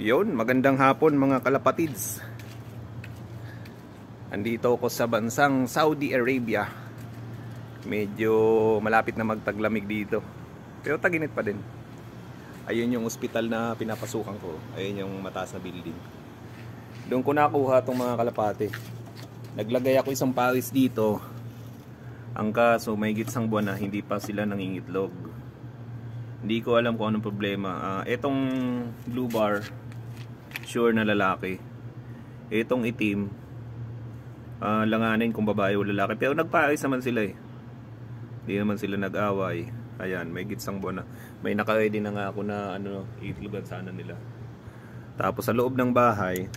Yun, magandang hapon mga kalapatids. Andito ako sa bansang Saudi Arabia. Medyo malapit na magtaglamig dito, pero taginit pa din. Ayun yung ospital na pinapasukan ko. Ayun yung mataas na building. Doon ko nakuha itong mga kalapati. Naglagay ako isang pawis dito. Ang kaso may gitsang buwan na hindi pa sila nangingitlog. Hindi ko alam kung anong problema. Etong blue bar, sure na lalaki. Etong itim, langanin kung babae o lalaki. Pero nagpaayos naman sila eh. Hindi naman sila nag-away. Ayan, may gitsang buwan na. May naka-ready na nga ako na itlogan sana nila. Tapos sa loob ng bahay,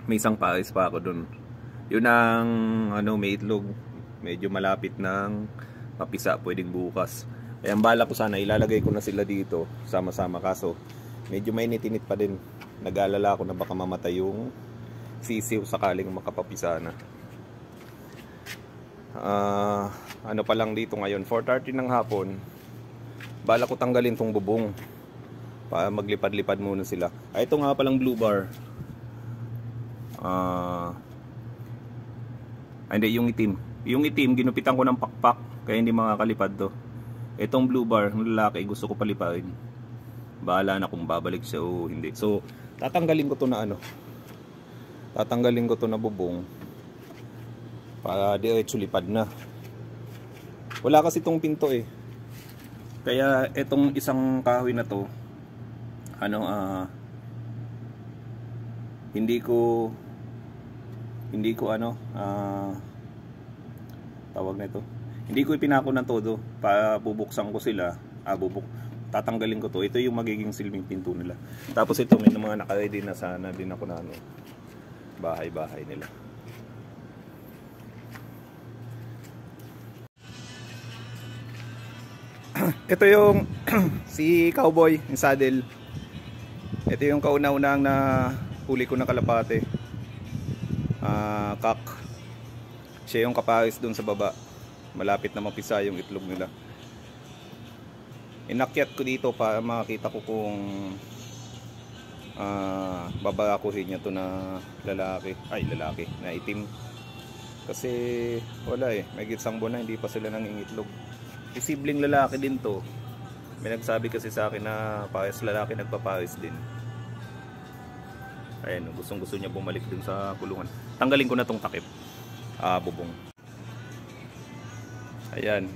may isang pares pa ako dun. Yun ang may itlog. Medyo malapit ng mapisa, pwedeng bukas. Kaya ang bala ko sana, ilalagay ko na sila dito sama-sama. Kaso medyo mainit-init pa din. Nag-aalala ako na baka mamatay yung sisiw sakaling makapapisa na. Ano pa lang dito ngayon, 4:30 ng hapon. Bala ko tanggalin tong bubong para maglipad-lipad muna sila. Ito nga palang blue bar. Hindi, yung itim. Yung itim, ginupitan ko ng pakpak kaya hindi makakalipad to. Itong blue bar, ng lalaki, gusto ko paliparin. Bahala na kung babalik siya o hindi. So, tatanggalin ko to na tatanggalin ko to na bubong para diretso lipad na. Wala kasi tong pinto eh. Kaya itong isang kahoy na to, hindi ko tawag na ito. Hindi ko ipinako ng todo para bubuksan ko sila. Tatanggalin ko to. Ito yung magiging silbing pinto nila. Tapos ito may mga naka-ready na sana din ako na bahay-bahay nila. Ito yung si Cowboy, yung saddle. Ito yung kauna-unang na huli ko na kalapate. Kak. Siya yung kapares dun sa baba. Malapit na mapisa yung itlog nila. Inakyat ko dito para makita ko kung babarakuhin niya to na lalaki. Ay, lalaki na itim. Kasi wala eh, may gitsang buwan na hindi pa sila nangingitlog. Posibleng lalaki din to. May nagsabi kasi sa akin na pares lalaki nagpapares din. Ayan, gustong gusto niya bumalik dun sa kulungan. Tanggalin ko na tong takip. Bubong. Ayan.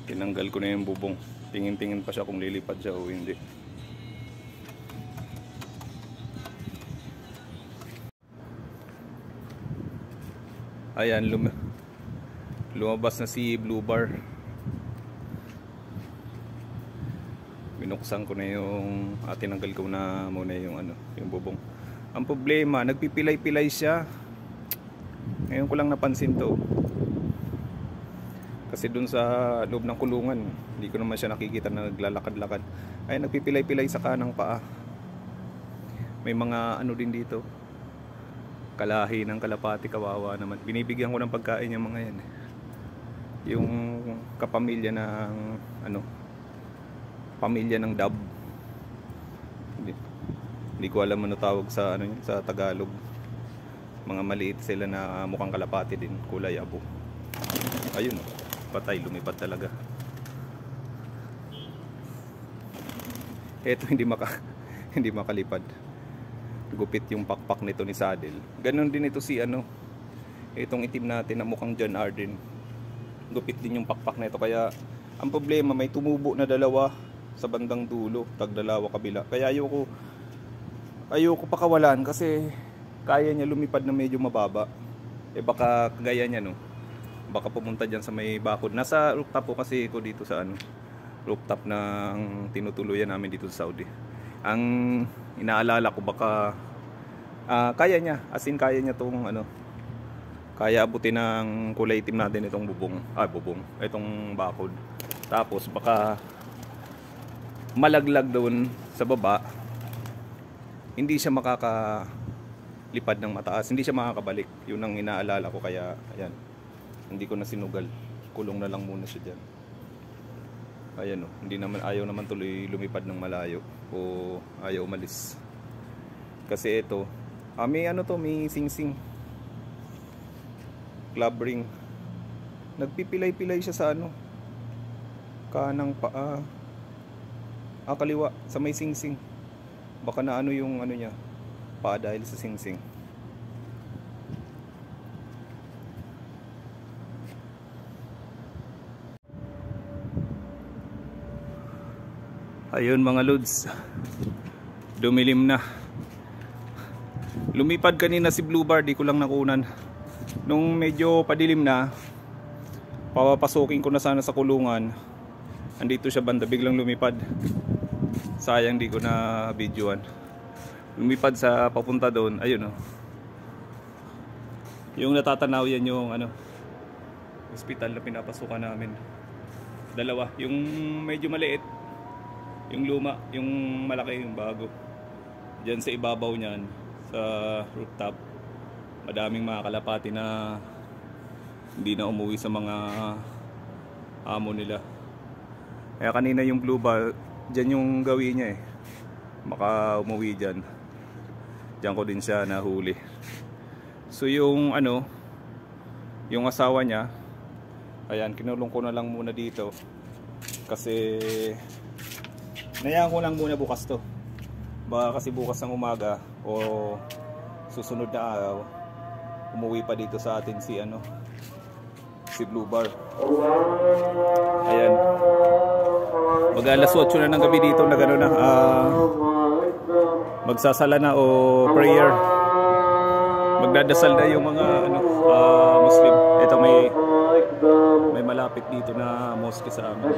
Tinanggal ko na yung bubong. Tingin-tingin pa siya kung lilipad siya o hindi. Ayan, lumabas na si blue bar. Binuksan ko na yung tinanggal ko na muna yung yung bubong. Ang problema, nagpipilay-pilay siya. Ngayon ko lang napansin to. Kasi dun sa loob ng kulungan, hindi ko naman siya nakikita na naglalakad-lakad. Ay, nagpipilay-pilay sa kanang paa. May mga din dito. Kalahi ng kalapati, kawawa naman. Binibigyan ko ng pagkain yung mga yan. Yung kapamilya ng pamilya ng dab. Hindi ko alam ano tawag sa sa Tagalog. Mga maliit sila na mukhang kalapati din, kulay abo. Ayun, patay, lumipad talaga. Eto hindi makalipad. Gupit yung pakpak nito ni saddle. Ganon din ito si itong itim natin na mukhang John Arden. Gupit din yung pakpak nito, kaya ang problema may tumubo na dalawa sa bandang dulo, tagdalawa kabila. Kaya ayoko pakawalan kasi kaya niya lumipad na medyo mababa. Baka gaya niya baka pumunta dyan sa may bakod. Nasa rooftop po kasi ko dito sa rooftop ng tinutuluyan namin dito sa Saudi. Ang inaalala ko baka kaya niya, as in kaya niya tong kaya abutin ng kulay itim natin itong bubong, itong bakod. Tapos baka malaglag doon sa baba, hindi siya lipad ng mataas, hindi siya makakabalik. Yun ang inaalala ko, kaya ayan, hindi ko na sinugal, kulong na lang muna siya dyan. Ayan oh, hindi naman, ayaw naman tuloy lumipad ng malayo o ayaw umalis. Kasi ito, may ano to, may singsing. Club ring. Nagpipilay-pilay siya sa ano, kanang paa. Kaliwa, sa may singsing. Baka na ano yung ano niya, paa dahil sa singsing. Ayun mga lods, dumilim na. Lumipad kanina si Blue Bar, di ko lang nakunan. Nung medyo padilim na, papapasukin ko na sana sa kulungan. Andito siya banda, biglang lumipad. Sayang di ko na videoan. Lumipad sa papunta doon, ayun oh. Yung natatanaw yan yung ano, hospital na pinapasukan namin. Dalawa, yung medyo maliit, yung luma, yung malaki, yung bago. Diyan sa ibabaw niyan, sa rooftop, madaming mga kalapati na hindi na umuwi sa mga amo nila. Kaya kanina yung Blue Bar, dyan yung gawin niya eh. Maka umuwi dyan. Dyan ko din siya nahuli. So yung ano, yung asawa niya, ayan, kinulong ko na lang muna dito. Kasi nayaan ko lang muna bukas to. Baka kasi bukas ng umaga o susunod na araw, umuwi pa dito sa atin si ano, si Blue Bar. Ayan. Mag-alas 8 na ng gabi dito na gano'n na. Magsasala na o prayer. Magdadasal na yung mga ano, Muslim. Ito may malapit dito na mosque sa amin.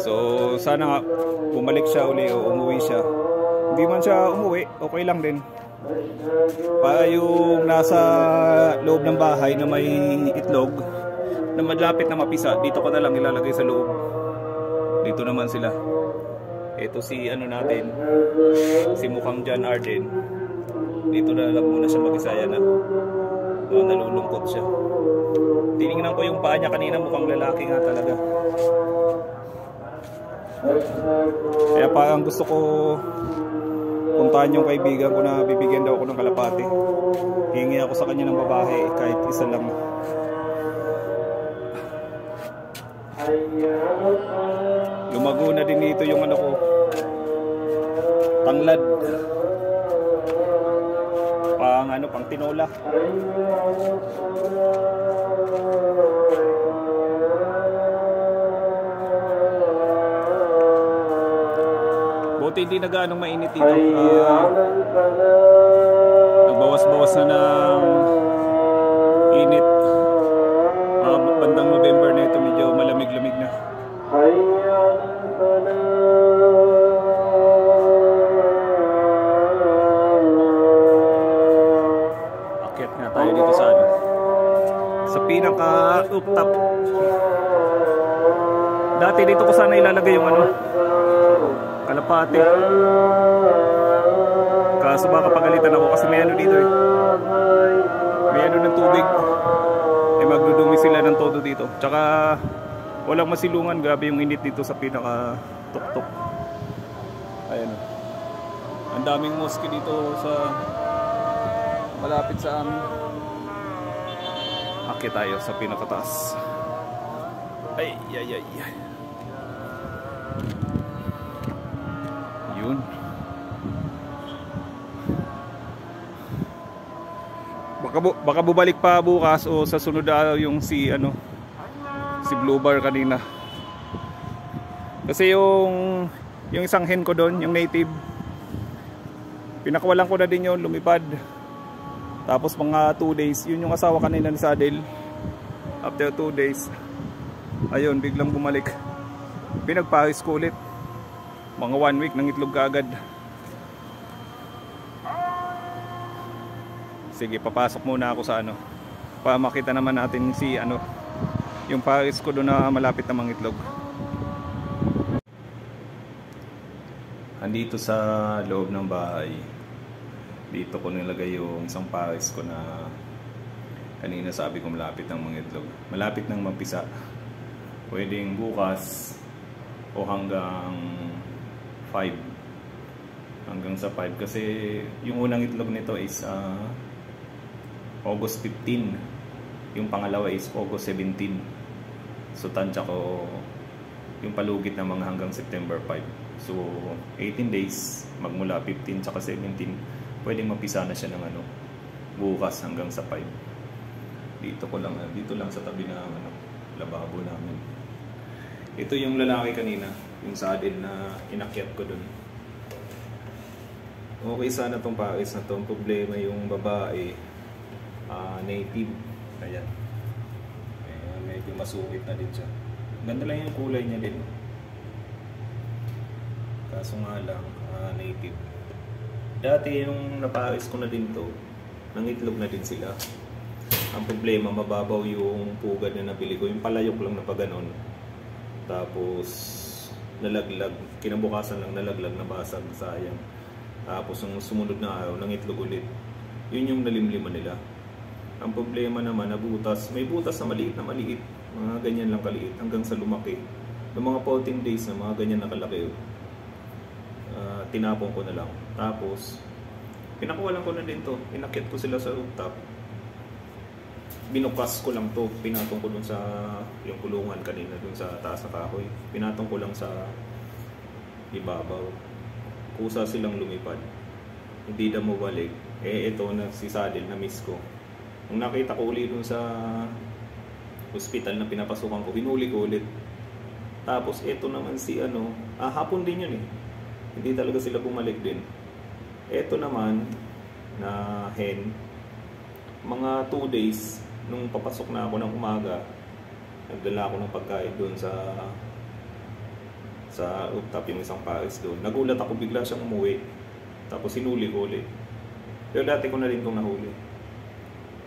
So sana nga bumalik siya uli o umuwi siya. Hindi man siya umuwi, okay lang din. Para yung nasa loob ng bahay na may itlog na malapit na mapisa, dito ko na lang ilalagay sa loob. Dito naman sila. Ito si ano natin, si mukhang John Arden. Dito na lang muna siya mag-isaya na. Nalulungkot siya. Tinignan ko yung paa niya kanina, mukhang lalaki nga talaga. Kaya parang gusto ko puntahan yung kaibigan ko na bibigyan daw ako ng kalapati. Hingi ako sa kanya ng babae, kahit isa lang. Lumago na din dito yung ano ko, tanglad. Pang tinola. Buti hindi na gaanong mainit dito. Nagbawas-bawas na ng init. Bandang November na ito, medyo malamig-lamig na. Akyat nga tayo dito sa ano, sa pinaka-rooftop. Dati dito ko sana ilalagay yung ano, kalapati. Kaso baka pagalitan ako kasi may ano dito eh. May ano ng tubig. Magdudumi sila ng todo dito. Tsaka walang masilungan, grabe yung init dito sa pinaka tuktok. Ayan o. Ang daming mosque dito sa malapit sa amin. Akit tayo sa pinakataas. Ay. Yun. Baka bubalik pa bukas o sa sunod araw yung si Blue Bar kanina. Kasi yung isang hen ko doon, yung native, pinakawalan ko na din yun, lumipad. Tapos mga 2 days, yun yung asawa kanina ni Sadel. After 2 days, ayun, biglang bumalik. Pinagparis ko ulit. Mga 1 week nang itlog kaagad. Sige, papasok muna ako sa ano, para makita naman natin si yung paris ko doon na malapit na mangitlog. Andito sa loob ng bahay, dito ko nilagay yung isang paris ko na Kanina sabi ko malapit ng mga itlog. Malapit ng mapisa. Pwedeng bukas o hanggang 5. Hanggang sa 5 kasi yung unang itlog nito is August 15. Yung pangalawa is August 17. So tansya ko yung palugit na mga hanggang September 5. So 18 days magmula 15 tsaka 17 pwedeng mapisa na siya ng bukas hanggang sa 5. Dito lang sa tabi ng lababo namin. Ito yung lalaki kanina, yung saddle na inakyat ko dun. Okay sana tong pawis na to. Ang problema yung babae native. Ayan. Medyo masukit na din siya. Ganda lang yung kulay niya din. Kaso nga lang, native. Dati yung napawis ko na din to, nangitlog na din sila. Ang problema, mababaw yung pugad na nabili ko. Yung palayok lang na pa ganon. Tapos, nalaglag. Kinabukasan lang nalaglag, nabasag, sayang. Tapos, yung sumunod na araw, nangitlog ulit. Yun yung nalimliman nila. Ang problema naman, nabutas. May butas na maliit. Mga ganyan lang kaliit hanggang sa lumaki. Yung mga 14 days na mga ganyan na kalaki, tinapon ko na lang. Tapos, pinakuwalan ko na din to. Inakyat ko sila sa rooftop. Binukas ko lang to, pinatong ko dun sa yung kulungan kanina dun sa taas na kahoy. Pinatong ko lang sa ibabaw. Kusa silang lumipad. Hindi na mabalik. Ito na si saddle na miss ko. Nung nakita ko ulit dun sa hospital na pinapasukan ko, hinuli ko ulit. Tapos ito naman si hapon din yun eh. Hindi talaga sila bumalik din. Ito naman na hen, mga 2 days nung papasok na ako ng umaga, nagdala ako ng pagkain doon sa rooftop, yung isang pawis doon. Nagulat ako, bigla siyang umuwi. Tapos hinuli ko ulit. Pero dati ko na rin itong nahuli.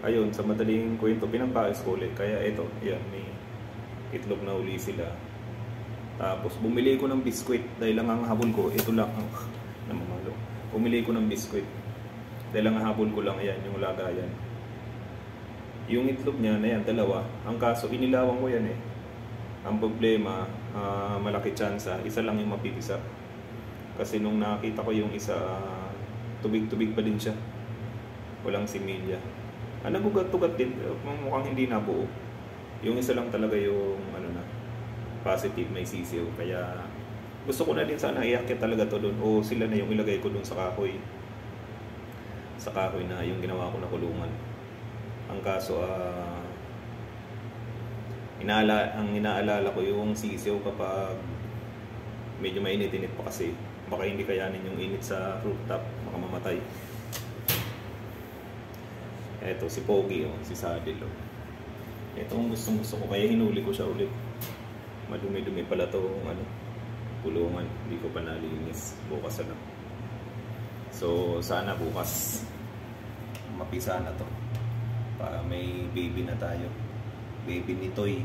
Ayun, sa madaling kwento, pinagpawis ko ulit. Kaya ito, yan, may itlog na uli sila. Tapos bumili ko ng biskwit dahil lang ang habol ko, ito lang ang namamalo. Bumili ko ng biskwit dahil lang ang habol ko lang, ayan, yung lagayan. Yung itlog niya na yan, 2. Ang kaso, inilawan ko yan eh. Ang problema, malaki tsansa, isa lang yung mapipisa. Kasi nung nakita ko yung isa, tubig-tubig pa din siya. Walang similya. Nagugat-tugat din, mukhang hindi nabuo. Yung isa lang talaga yung positive, may sisiw. Kaya gusto ko na din sana iakit talaga to doon. O sila na yung ilagay ko doon sa kahoy. Sa kahoy na yung ginawa ko na kulungan. Ang kaso, ang inaalala ko yung sisiw kapag medyo mainit-init pa kasi. Baka hindi kayanin yung init sa rooftop, baka mamatay. Eto, si Pogi, si Saddle. Ito ang gusto ko, kaya hinuli ko siya ulit. Madumi-dumi pala itong kulungan. Hindi ko pa nalinis. Bukas na lang. So, sana bukas mapisa na to. Para may baby na tayo. Baby ni Toy.